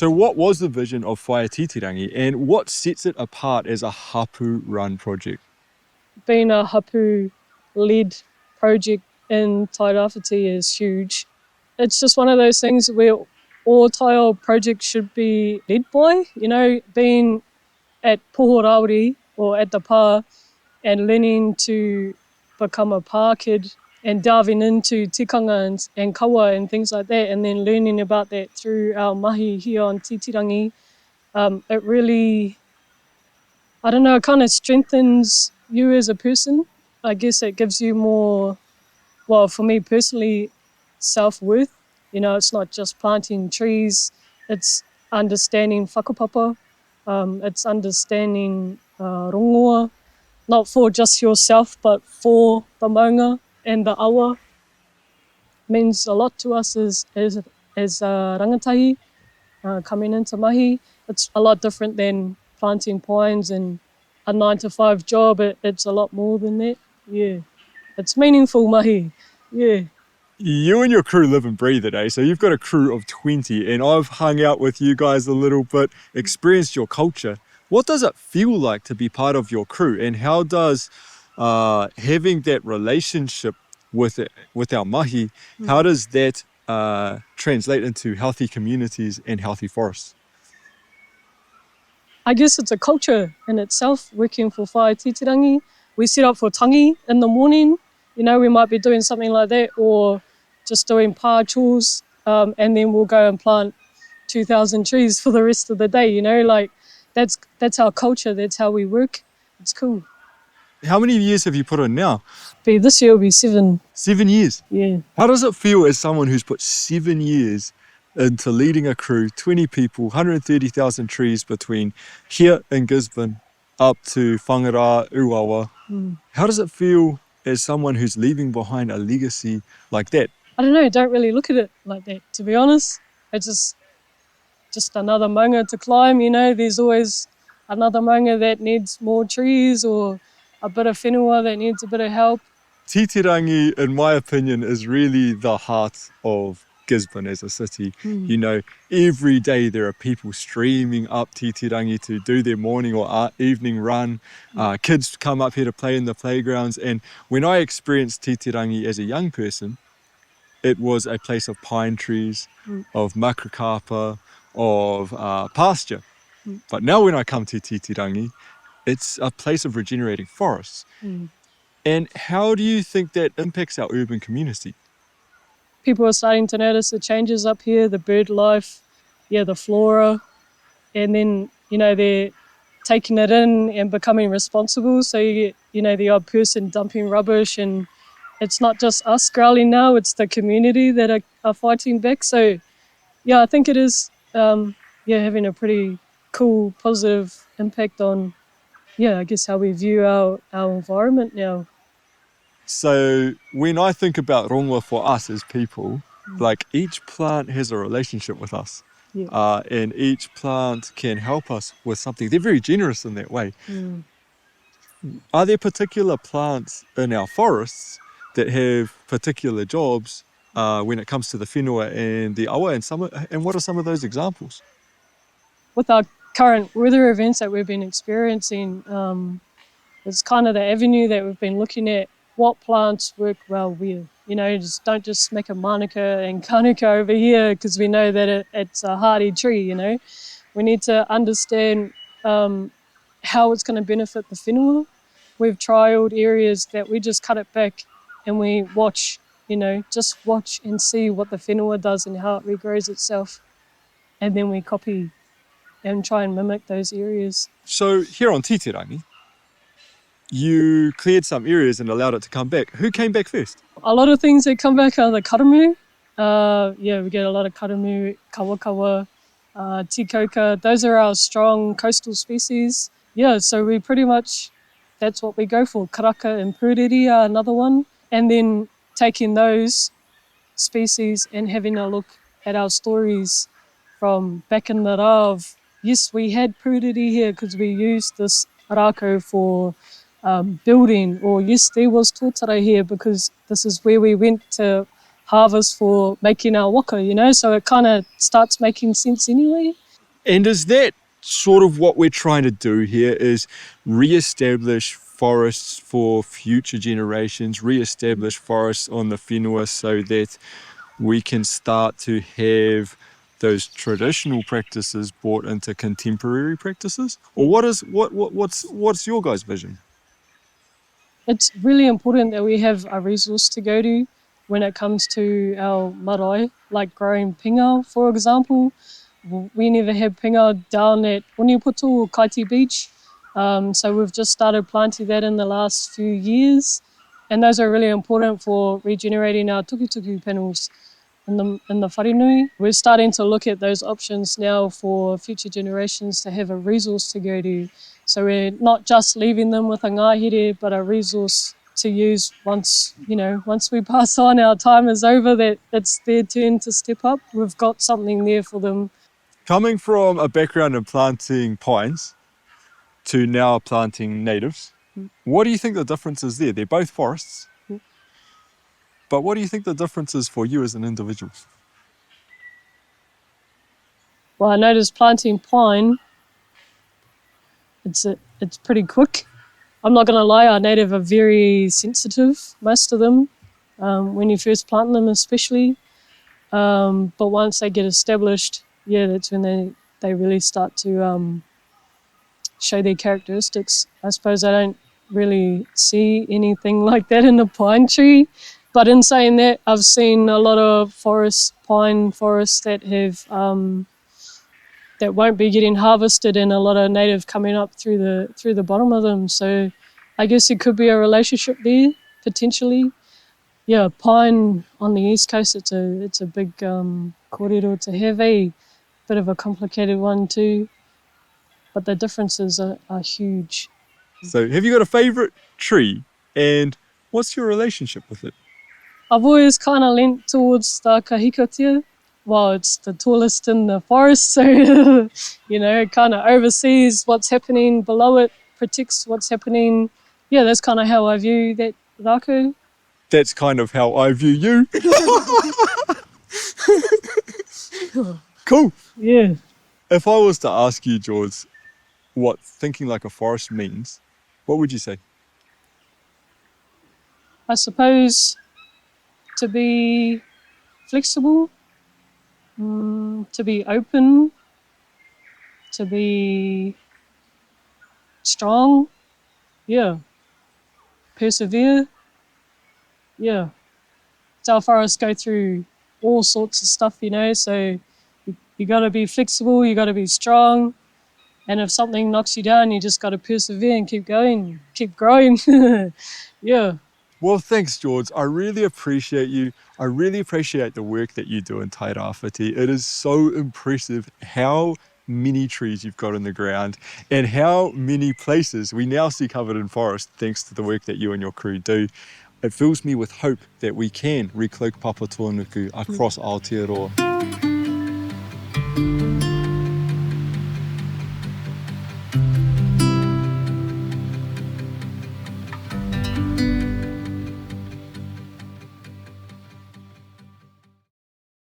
So what was the vision of Whāia Titirangi and what sets it apart as a hapu-run project? Being a hapu-led project in Tairawhiti is huge. It's just one of those things where all tile projects should be led by, being at Pohorauri or at the pā and learning to become a pā kid and delving into tikanga and kawa and things like that, and then learning about that through our mahi here on Titirangi. It really, it kind of strengthens you as a person. I guess it gives you more, well, for me personally, self-worth. It's not just planting trees, it's understanding whakapapa, it's understanding rongoa, not for just yourself, but for the maunga and the awa. Means a lot to us as rangitahi coming into mahi. It's a lot different than planting pines and a 9-to-5 job. It's a lot more than that. Yeah, it's meaningful mahi. Yeah. You and your crew live and breathe it, eh? So you've got a crew of 20 and I've hung out with you guys a little bit, experienced your culture. What does it feel like to be part of your crew, and how does having that relationship with our mahi, how does that translate into healthy communities and healthy forests? I guess it's a culture in itself, working for Whāia Titirangi. We set up for tangi in the morning. We might be doing something like that, or just doing pā chores, and then we'll go and plant 2,000 trees for the rest of the day. That's our culture. That's how we work. It's cool. How many years have you put in now? This year will be 7. 7 years? Yeah. How does it feel as someone who's put 7 years into leading a crew, 20 people, 130,000 trees between here in Gisborne up to Whangara, Uawa? How does it feel as someone who's leaving behind a legacy like that? I don't know, don't really look at it like that, to be honest. It's just another maunga to climb, There's always another maunga that needs more trees, or a bit of whenua that needs a bit of help. Titirangi, in my opinion, is really the heart of Gisborne as a city. Every day there are people streaming up Titirangi to do their morning or evening run. Kids come up here to play in the playgrounds. And when I experienced Titirangi as a young person, it was a place of pine trees, of makakapa, of pasture. But now when I come to Titirangi, it's a place of regenerating forests. And how do you think that impacts our urban community? People are starting to notice the changes up here, the bird life, the flora, and then, they're taking it in and becoming responsible. So you get, the odd person dumping rubbish, and it's not just us growling now, it's the community that are fighting back. So, I think it is, having a pretty cool, positive impact on, I guess how we view our environment now. So when I think about rongoa for us as people, like each plant has a relationship with us. And each plant can help us with something. They're very generous in that way. Are there particular plants in our forests that have particular jobs when it comes to the whenua and the awa, and what are some of those examples? With our current weather events that we've been experiencing, it's kind of the avenue that we've been looking at. What plants work well where? Don't just make a manuka and kanuka over here because we know that it's a hardy tree, We need to understand how it's going to benefit the whenua. We've trialled areas that we just cut it back and we watch, just watch and see what the whenua does and how it regrows itself. And then we copy and try and mimic those areas. So here on Titirangi, you cleared some areas and allowed it to come back. Who came back first? A lot of things that come back are the karamu. We get a lot of karamu, kawakawa, tikoka. Those are our strong coastal species. So we pretty much, that's what we go for. Karaka and puriri are another one. And then taking those species and having a look at our stories from back in the rā of, yes, we had puriri here because we used this rākau for building, or yes, there was tōtara here because this is where we went to harvest for making our waka, so it kind of starts making sense anyway. And is that sort of what we're trying to do here, is re-establish forests for future generations, re-establish forests on the whenua so that we can start to have those traditional practices brought into contemporary practices? Or what's your guys' vision? It's really important that we have a resource to go to when it comes to our marae, like growing pinga, for example. We never had pinga down at Oniputu or Kaiti Beach, so we've just started planting that in the last few years, and those are really important for regenerating our tukutuku panels in the wharenui. We're starting to look at those options now for future generations to have a resource to go to. So we're not just leaving them with a ngahere, but a resource to use once we pass on, our time is over, that it's their turn to step up. We've got something there for them. Coming from a background in planting pines to now planting natives, what do you think the difference is there? They're both forests, but what do you think the difference is for you as an individual? Well, I noticed planting pine, it's pretty quick. I'm not going to lie, our native are very sensitive, most of them, when you first plant them especially. But once they get established, that's when they really start to show their characteristics. I suppose I don't really see anything like that in a pine tree. But in saying that, I've seen a lot of pine forests that have that won't be getting harvested, and a lot of native coming up through the bottom of them. So I guess it could be a relationship there potentially. Yeah, pine on the east coast, it's a big kōrero to have, a bit of a complicated one too, but the differences are huge. So have you got a favourite tree, and what's your relationship with it? I've always kind of leant towards the kahikatea. Well, it's the tallest in the forest, so it kind of oversees what's happening below it, protects what's happening. Yeah, that's kind of how I view that rako. That's kind of how I view you. Cool. Yeah. If I was to ask you, George, what thinking like a forest means, what would you say? I suppose to be flexible, to be open, to be strong, persevere, So our forests go through all sorts of stuff, so you got to be flexible, you got to be strong, and if something knocks you down, you just got to persevere and keep going, keep growing. Yeah. Well, thanks, George. I really appreciate you. I really appreciate the work that you do in Tairawhiti. It is so impressive how many trees you've got in the ground and how many places we now see covered in forest thanks to the work that you and your crew do. It fills me with hope that we can recloak Papa Tuanuku across Aotearoa.